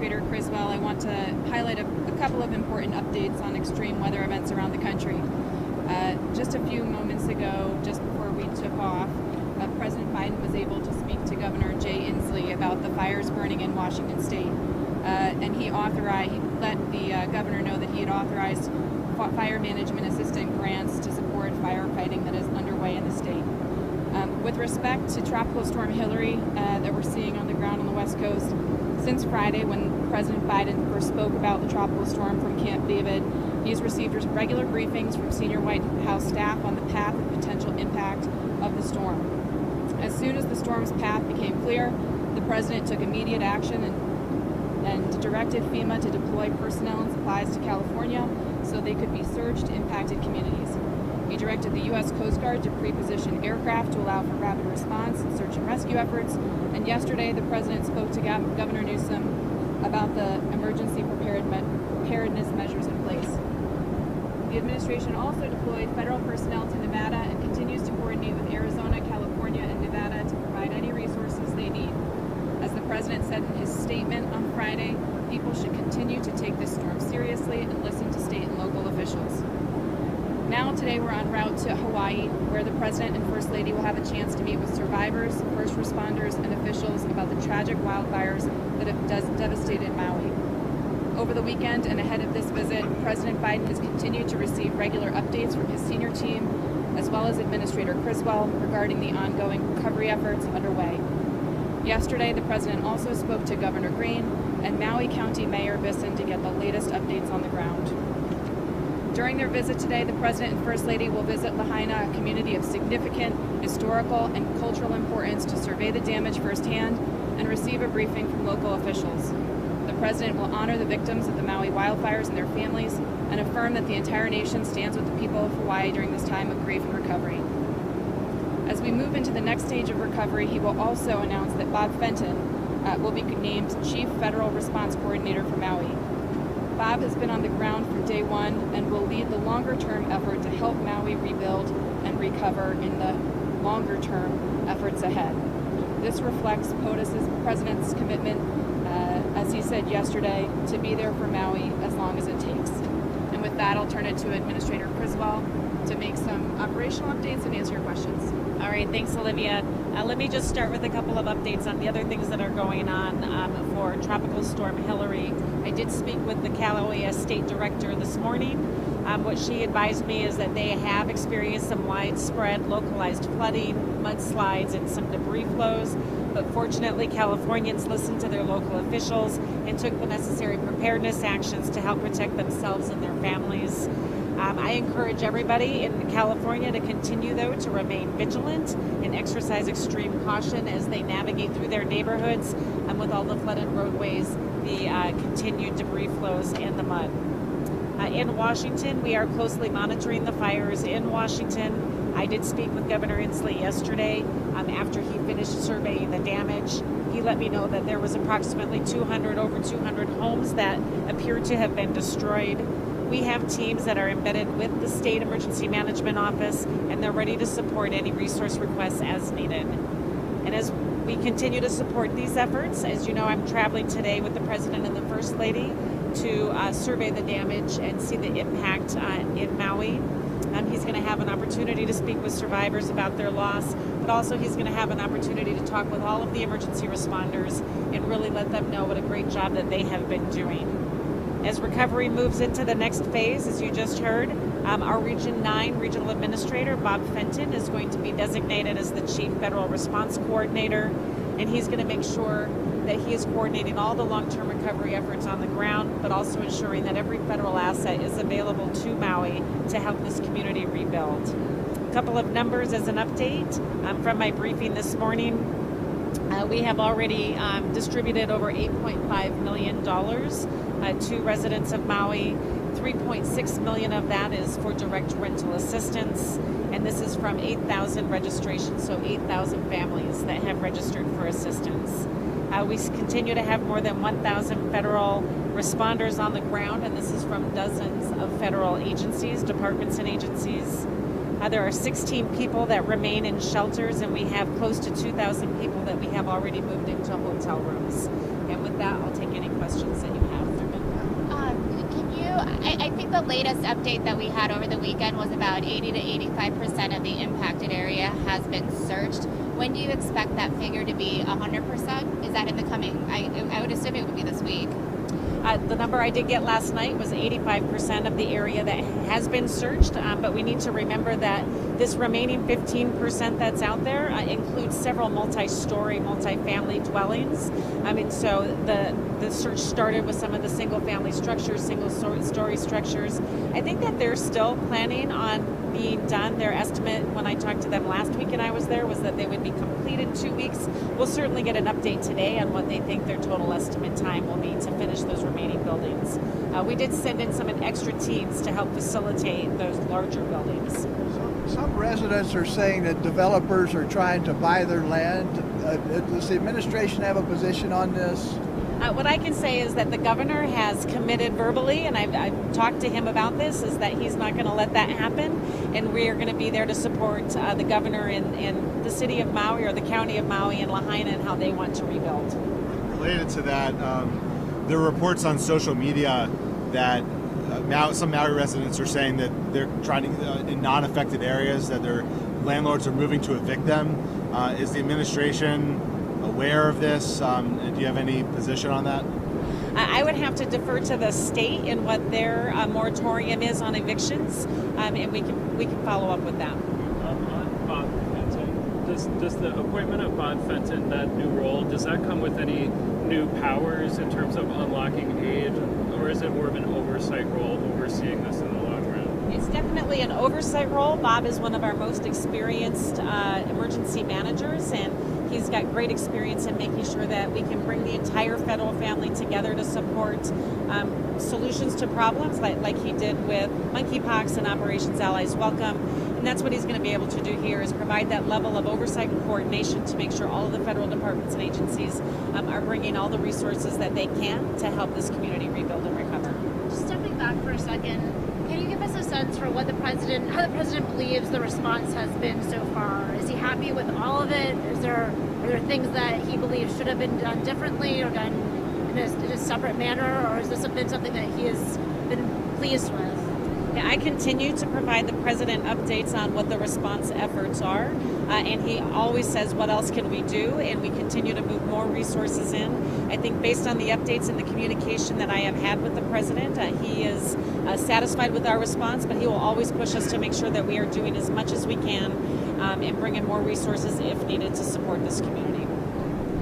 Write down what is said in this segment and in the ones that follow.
Administrator Criswell, I want to highlight a couple of important updates on extreme weather events around the country. Just a few moments ago, just before we took off, President Biden was able to speak to Governor Jay Inslee about the fires burning in Washington State. And he let the governor know that he had authorized fire management assistance grants to support firefighting that is underway in the state. With respect to Tropical Storm Hillary that we're seeing on the ground on the West Coast, since Friday when President Biden first spoke about the tropical storm from Camp David, he's received regular briefings from senior White House staff on the path and potential impact of the storm. As soon as the storm's path became clear, the president took immediate action and directed FEMA to deploy personnel and supplies to California so they could be surged to impacted communities. He directed the U.S. Coast Guard to pre-position aircraft to allow for rapid response and search and rescue efforts. And yesterday, the president spoke to Governor Newsom about the emergency preparedness measures in place. The administration also deployed federal personnel to Nevada and continues to coordinate with Arizona, California, and Nevada to provide any resources they need. As the president said in his statement on Friday, people should continue to take this storm seriously and listen to state and local officials. Now today we're en route to Hawaii, where the President and First Lady will have a chance to meet with survivors, first responders, and officials about the tragic wildfires that have devastated Maui. Over the weekend and ahead of this visit, President Biden has continued to receive regular updates from his senior team, as well as Administrator Criswell, regarding the ongoing recovery efforts underway. Yesterday, the President also spoke to Governor Green and Maui County Mayor Bisson to get the latest updates on the ground. During their visit today, the President and First Lady will visit Lahaina, a community of significant historical and cultural importance, to survey the damage firsthand and receive a briefing from local officials. The President will honor the victims of the Maui wildfires and their families and affirm that the entire nation stands with the people of Hawaii during this time of grief and recovery. As we move into the next stage of recovery, he will also announce that Bob Fenton will be named Chief Federal Response Coordinator for Maui. Bob has been on the ground from day one and will lead the longer-term effort to help Maui rebuild and recover in the longer-term efforts ahead. This reflects POTUS's President's commitment, as he said yesterday, to be there for Maui as long as it takes. And with that, I'll turn it to Administrator Criswell to make some operational updates and answer your questions. All right, thanks, Olivia. Let me just start with a couple of updates on the other things that are going on for Tropical Storm Hillary. I did speak with the Kilauea State Director this morning. What she advised me is that they have experienced some widespread localized flooding, mudslides, and some debris flows. But fortunately, Californians listened to their local officials and took the necessary preparedness actions to help protect themselves and their families. I encourage everybody in California to continue, though, to remain vigilant and exercise extreme caution as they navigate through their neighborhoods and with all the flooded roadways, the continued debris flows, and the mud. In Washington, we are closely monitoring the fires in Washington. I did speak with Governor Inslee yesterday after he finished surveying the damage. He let me know that there was approximately over 200 homes that appear to have been destroyed. We have teams that are embedded with the State Emergency Management Office, and they're ready to support any resource requests as needed. And as we continue to support these efforts, as you know, I'm traveling today with the President and the First Lady to survey the damage and see the impact in Maui. He's going to have an opportunity to speak with survivors about their loss, but also he's going to have an opportunity to talk with all of the emergency responders and really let them know what a great job that they have been doing. As recovery moves into the next phase, as you just heard, our Region 9 Regional Administrator, Bob Fenton, is going to be designated as the Chief Federal Response Coordinator, and he's going to make sure that he is coordinating all the long-term recovery efforts on the ground, but also ensuring that every federal asset is available to Maui to help this community rebuild. A couple of numbers as an update from my briefing this morning. We have already distributed over $8.5 million to residents of Maui. 3.6 million of that is for direct rental assistance, and this is from 8,000 registrations, so 8,000 families that have registered for assistance. We continue to have more than 1,000 federal responders on the ground, and this is from dozens of federal agencies, departments and agencies. There are 16 people that remain in shelters, and we have close to 2,000 people that we have already moved into hotel rooms. And with that, I'll take any questions latest update that we had over the weekend was about 80 to 85% of the impacted area has been searched. When do you expect that figure to be 100%? Is that in the coming, I would assume it would be this week. The number I did get last night was 85% of the area that has been searched, but we need to remember that this remaining 15% that's out there includes several multi-story, multi-family dwellings. So the search started with some of the single-family structures, single-story structures. I think that they're still planning on being done. Their estimate when I talked to them last week and I was there was that they would be completed 2 weeks. We'll certainly get an update today on what they think their total estimate time will be to finish those remaining buildings. We did send in some extra teams to help facilitate those larger buildings. Some residents are saying that developers are trying to buy their land. Does the administration have a position on this? What I can say is that the governor has committed verbally, and I've talked to him about this, is that he's not going to let that happen, and we are going to be there to support the governor in the city of Maui or the county of Maui and Lahaina and how they want to rebuild. Related to that, there are reports on social media that some Maui residents are saying that they're trying to, in non-affected areas, that their landlords are moving to evict them. Is the administration aware of this? Do you have any position on that? I would have to defer to the state and what their moratorium is on evictions, and we can follow up with that. On Bob Fenton, does the appointment of Bob Fenton, that new role, does that come with any new powers in terms of unlocking aid, or is it more of an oversight role overseeing this in the long run? It's definitely an oversight role. Bob is one of our most experienced emergency managers, and he's got great experience in making sure that we can bring the entire federal family together to support solutions to problems like he did with monkeypox and Operations Allies Welcome. And that's what he's going to be able to do here, is provide that level of oversight and coordination to make sure all of the federal departments and agencies are bringing all the resources that they can to help this community rebuild and recover. Just stepping back for a second, can you give us a sense for how the president believes the response has been so far? Is he happy with all of it? Are there things that he believes should have been done differently or done in a separate manner, or has this been something that he has been pleased with? Yeah, I continue to provide the president updates on what the response efforts are, and he always says, what else can we do? And we continue to move more resources in. I think based on the updates and the communication that I have had with the president, he is satisfied with our response, but he will always push us to make sure that we are doing as much as we can and bring in more resources if needed to support this community.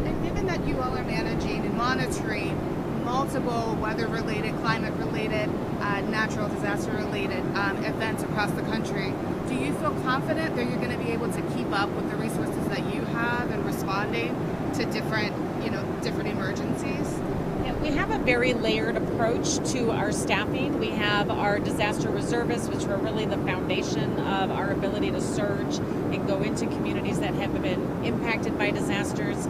And given that you all are managing and monitoring multiple weather-related, climate-related, natural disaster-related events across the country, do you feel confident that you're going to be able to keep up with the resources that you have and responding to different emergencies? Yeah, we have a very layered approach to our staffing. We have our disaster reservists, which are really the foundation of our ability to surge and go into communities that have been impacted by disasters.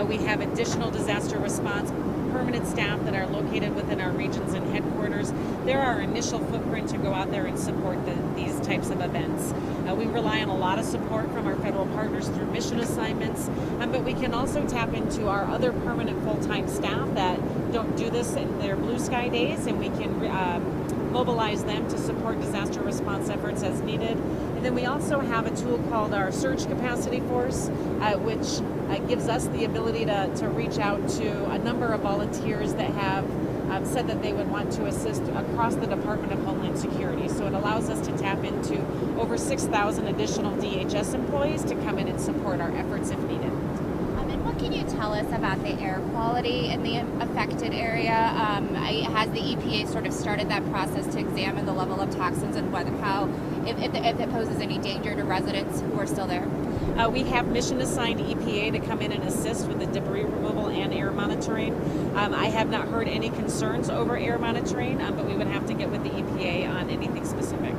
We have additional disaster response permanent staff that are located within our regions and headquarters. They're our initial footprint to go out there and support these types of events. We rely on a lot of support from our federal partners through mission assignments, but we can also tap into our other permanent full-time staff that don't do this in their blue sky days, and we can mobilize them to support disaster response efforts as needed. And then we also have a tool called our Surge Capacity Force, which gives us the ability to reach out to a number of volunteers that have said that they would want to assist across the Department of Homeland Security. So it allows us to tap into over 6,000 additional DHS employees to come in and support our efforts if needed. And what can you tell us about the air quality in the affected area? Has the EPA sort of started that process to examine the level of toxins and if it poses any danger to residents who are still there? We have mission-assigned EPA to come in and assist with the debris removal and air monitoring. I have not heard any concerns over air monitoring, but we would have to get with the EPA on anything specific.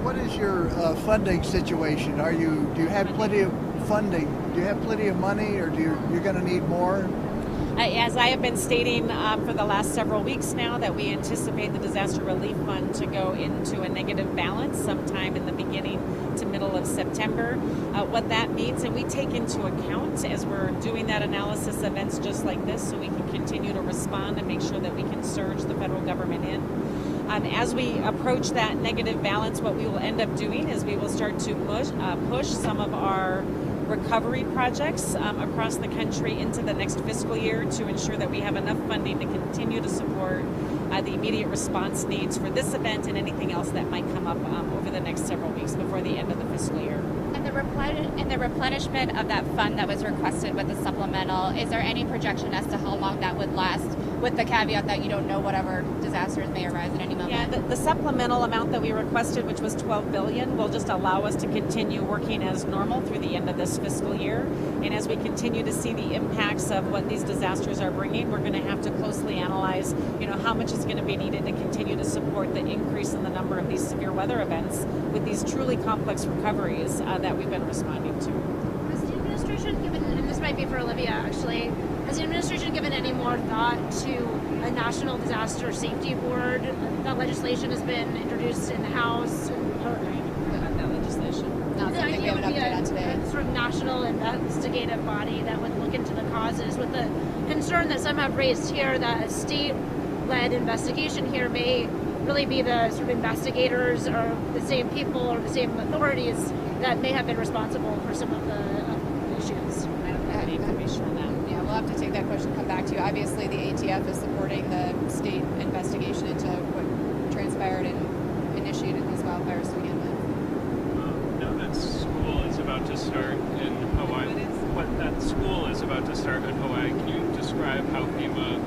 What is your funding situation? Do you have plenty of funding? Do you have plenty of money, or you're going to need more? As I have been stating for the last several weeks now, that we anticipate the Disaster Relief Fund to go into a negative balance sometime in the beginning to middle of September. What that means, and we take into account as we're doing that analysis, events just like this, so we can continue to respond and make sure that we can surge the federal government in. As we approach that negative balance, what we will end up doing is we will start to push some of our recovery projects across the country into the next fiscal year to ensure that we have enough funding to continue to support the immediate response needs for this event and anything else that might come up over the next several weeks before the end of the fiscal year. And the replenishment of that fund that was requested with the supplemental, is there any projection as to how long that would last, with the caveat that you don't know whatever disasters may arise at any moment? Yeah, the supplemental amount that we requested, which was $12 billion, will just allow us to continue working as normal through the end of this fiscal year. And as we continue to see the impacts of what these disasters are bringing, we're going to have to closely analyze, how much is going to be needed to continue to support the increase in the number of these severe weather events with these truly complex recoveries that we've been responding to. Has the administration given, and this might be for Olivia actually, has the administration given any more thought to a national disaster safety board? That legislation has been introduced in the House. That legislation. Not something we have an update on today. A sort of national investigative body that would look into the causes, with the concern that some have raised here that a state-led investigation here may really be the sort of investigators or the same people or the same authorities that may have been responsible for some of the issues. I don't have any information on that. Yeah, we'll have to take that question and come back to you. Obviously, the ATF is supporting the state investigation into what transpired and initiated these wildfires to begin with. Now that school is about to start in Hawaii, that school is about to start in Hawaii, can you describe how FEMA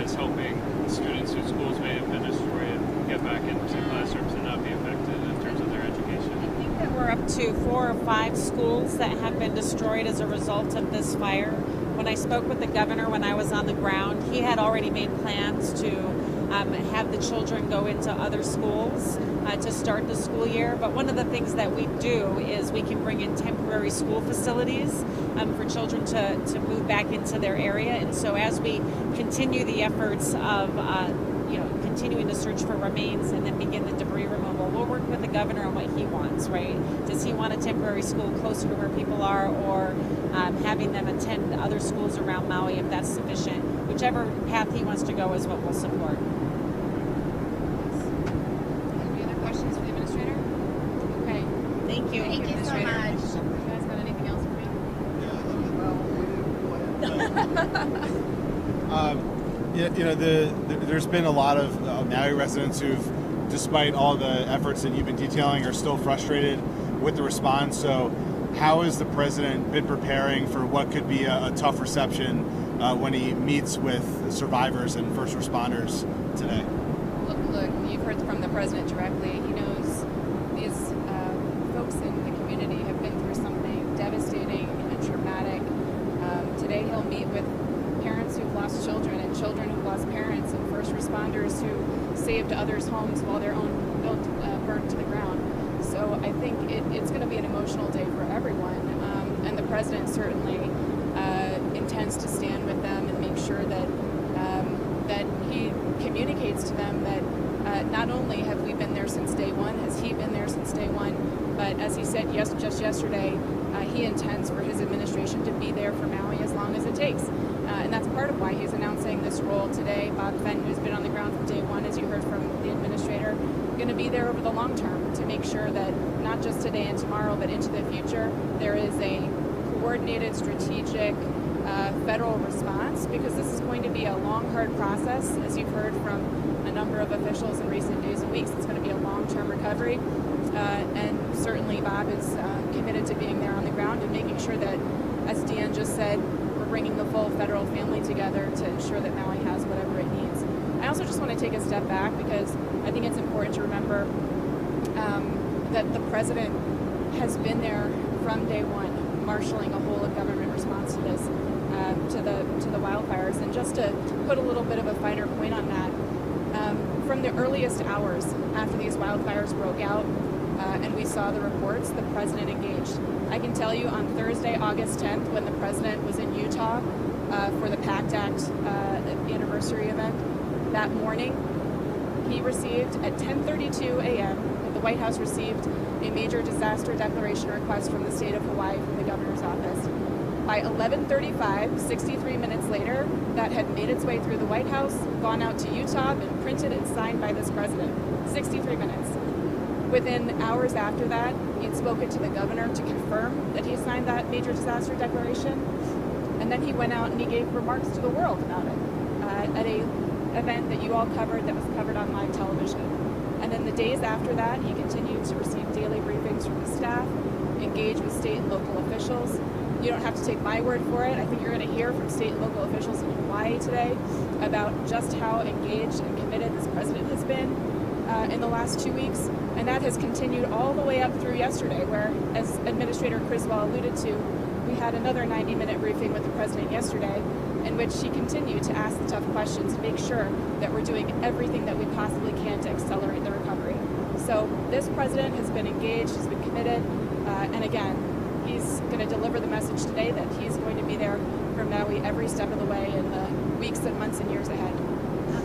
is helping students whose schools may have been destroyed get back into classrooms and not be affected in terms of their education? I think that we're up to 4 or 5 schools that have been destroyed as a result of this fire. When I spoke with the governor when I was on the ground, he had already made plans to have the children go into other schools to start the school year. But one of the things that we do is we can bring in temporary school facilities for children to move back into their area. And so as we continue the efforts of continuing to search for remains and then begin the debris removal, we'll work with the governor on what he wants, right? Does he want a temporary school closer to where people are, or having them attend other schools around Maui if that's sufficient? Whichever path he wants to go is what we'll support. Any other questions for the administrator? Okay. Thank you. Thank you so much. You guys got anything else for me? There's been a lot of Maui residents who've, despite all the efforts that you've been detailing, are still frustrated with the response. So how has the president been preparing for what could be a tough reception when he meets with survivors and first responders today? Look, you've heard from the president directly. He knows these folks in the community have been through something devastating and traumatic. Today he'll meet with parents who've lost children and children who've lost parents and first responders who saved others' homes while their own burned to the ground. So I think it's going to be an emotional day for everyone. And the president certainly intends to stand with them and make sure that that he communicates to them that not only have we been there since day one, has he been there since day one, but as he said just yesterday, he intends for his administration to be there for Maui as long as it takes. And that's part of why he's announcing this role today. Bob Fenton, who's been on the ground from day one, as you heard from the administrator, going to be there over the long term to make sure that not just today and tomorrow, but into the future, there is a coordinated, strategic federal response, because this is going to be a long, hard process. As you've heard from a number of officials in recent days and weeks, it's going to be a long-term recovery. And certainly Bob is committed to being there on the ground and making sure that, as Deanne just said, we're bringing the full federal family together to ensure that Maui has whatever it needs. I also just want to take a step back, because I think it's important to remember that the president has been there from day one, marshaling a whole of government response to this, to the wildfires. And just to put a little bit of a finer point on that, from the earliest hours after these wildfires broke out, and we saw the reports, the president engaged. I can tell you on Thursday, August 10th, when the president was in Utah for the PACT Act anniversary event, that morning he received at 10:32 a.m. the White House received a major disaster declaration request from the state of Hawaii from the governor's office. By 11:35, 63 minutes later, that had made its way through the White House, gone out to Utah, been printed and signed by this president. 63 minutes. Within hours after that, he'd spoken to the governor to confirm that he signed that major disaster declaration. And then he went out and he gave remarks to the world about it at a event that you all covered, that was covered on live television. And then the days after that, he continued to receive daily briefings from his staff, engage with state and local officials. You don't have to take my word for it. I think you're going to hear from state and local officials in Hawaii today about just how engaged and committed this president has been in the last 2 weeks. And that has continued all the way up through yesterday, where, as Administrator Criswell alluded to, we had another 90-minute briefing with the president yesterday in which she continued to ask the tough questions to make sure that we're doing everything that we possibly can to accelerate the recovery. So this president has been engaged, he's been committed, and again, he's going to deliver the message today that he's going to be there for Maui every step of the way in the weeks and months and years ahead.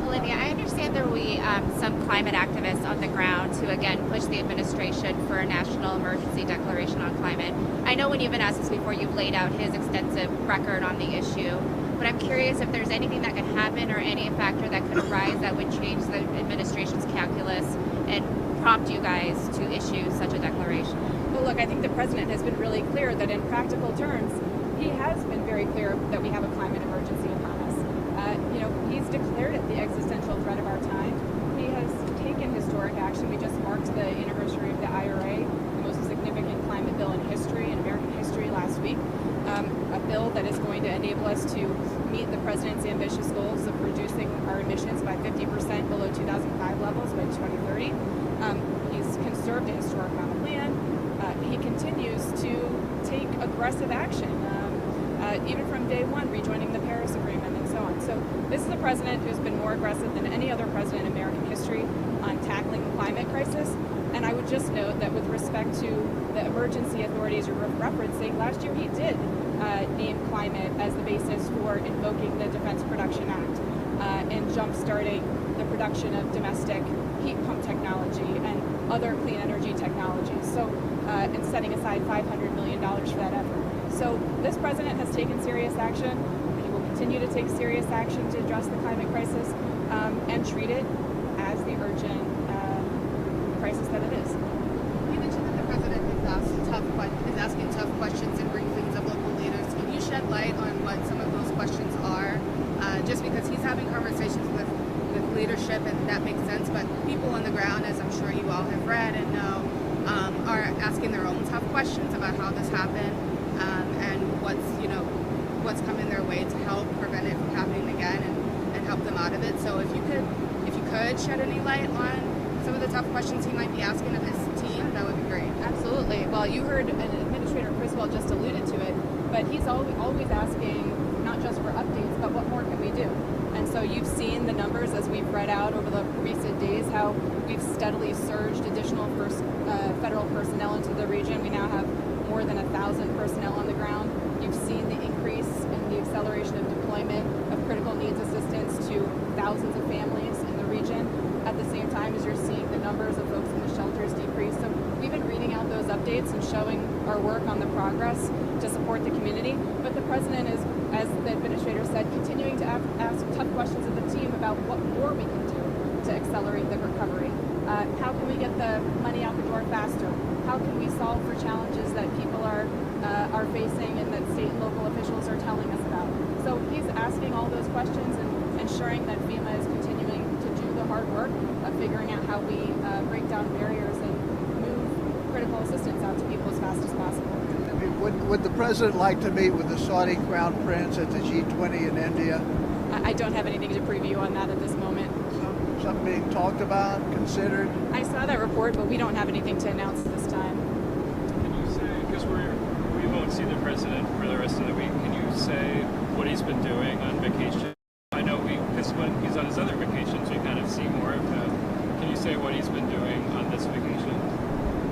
Olivia, I understand there will be some climate activists on the ground to, again, push the administration for a national emergency declaration on climate. I know when you've been asked this before, you've laid out his extensive record on the issue, but I'm curious if there's anything that could happen or any factor that could arise that would change the administration's calculus and prompt you guys to issue such a declaration. Well, look, I think the president has been really clear that in practical terms, he has been very clear that we have a climate emergency upon us. He's declared it the existential threat of our time. He has taken historic action. We just marked the anniversary of the IRA, the most significant climate bill in history, in American history, last week. A bill that is going to enable us to meet the president's ambitious goals of reducing our emissions by 50% below 2005 levels by 2030. He's conserved a historic amount of land. He continues to take aggressive action, even from day one, rejoining the Paris Agreement and so on. So this is a president who's been more aggressive than any other president in American history on tackling the climate crisis. And I would just note that with respect to the emergency authorities you're referencing, last year he did name climate as the basis for invoking the Defense Production Act and jump-starting the production of domestic heat pump technology and other clean energy technologies. So, and setting aside $500 million for that effort. So this president has taken serious action. He will continue to take serious action to address the climate crisis and treat it as the urgent crisis that it is. You mentioned that the president is asking tough questions in briefings of local leaders. Can you shed light on what some of those questions are? Just because he's having conversations with leadership, and that makes sense, but people on the ground, as I'm sure you all have read and know, are asking their own tough questions about how this happened and what's coming their way to help prevent it from happening again and help them out of it. So if you could shed any light on some of the tough questions he might be asking of his team, that would be great. Absolutely. Well, you heard Administrator Criswell just alluded to it, but he's always asking not just for updates, but what more can we do? And so you've seen the numbers as we've read out over the recent days, how we've steadily surged additional federal personnel into the region. We now have more than 1,000 personnel on the ground. You've seen the increase in the acceleration of deployment of critical needs assistance to thousands of families in the region at the same time as you're seeing the numbers of folks in the shelters decrease. So we've been reading out those updates and showing our work on the progress to support the community. But the president is, as the administrator said, continuing to ask tough questions of the team about what more we can do to accelerate the recovery. How can we get the money out the door faster? How can we solve for challenges that people are facing and that state and local officials are telling us about? So he's asking all those questions and ensuring that FEMA is continuing to do the hard work of figuring out how we break down barriers and move critical assistance out to people as fast as possible. I mean, would the president like to meet with the Saudi Crown Prince at the G20 in India? I don't have anything to preview on that at this moment. Something being talked about, considered? I saw that report, but we don't have anything to announce this time. Can you say, because we won't see the president for the rest of the week, can you say what he's been doing on vacation? I know because when he's on his other vacations, we kind of see more of him. Can you say what he's been doing on this vacation?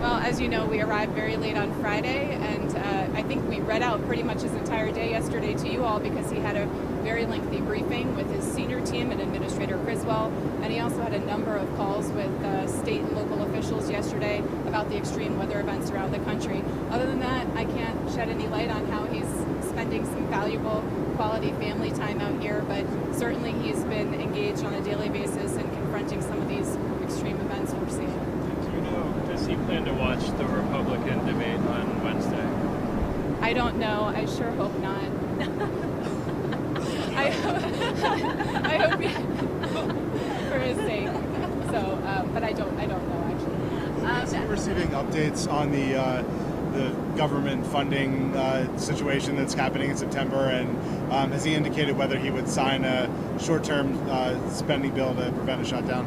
Well, as you know, we arrived very late on Friday, and I think we read out pretty much his entire day yesterday to you all because he had a very lengthy briefing with his senior team and Administrator Criswell, and he also had a number of calls with state and local officials yesterday about the extreme weather events around the country. Other than that, I can't shed any light on how he's spending some valuable quality family time out here, but certainly he's been engaged on a daily basis in confronting some of these extreme events we're seeing. Do you know, does he plan to watch the Republican debate on Wednesday? I don't know. I sure hope not. I hope he, for his sake. So, but I don't know actually. Is he receiving updates on the government funding situation that's happening in September, and has he indicated whether he would sign a short-term spending bill to prevent a shutdown?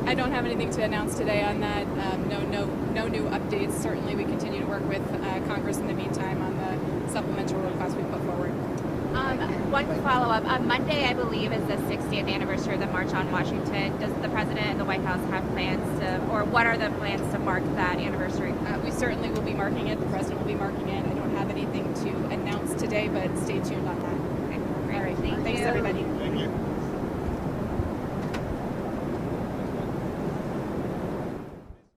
I don't have anything to announce today on that. No new updates. Certainly, we continue to work with Congress in the meantime on the supplemental request we put forward. One follow-up. Monday, I believe, is the 60th anniversary of the March on Washington. Does the President and the White House have plans to, or what are the plans to mark that anniversary? We certainly will be marking it. The President will be marking it. I don't have anything to announce today, but stay tuned on that. Okay, great. All right. Thank Thanks, you. everybody.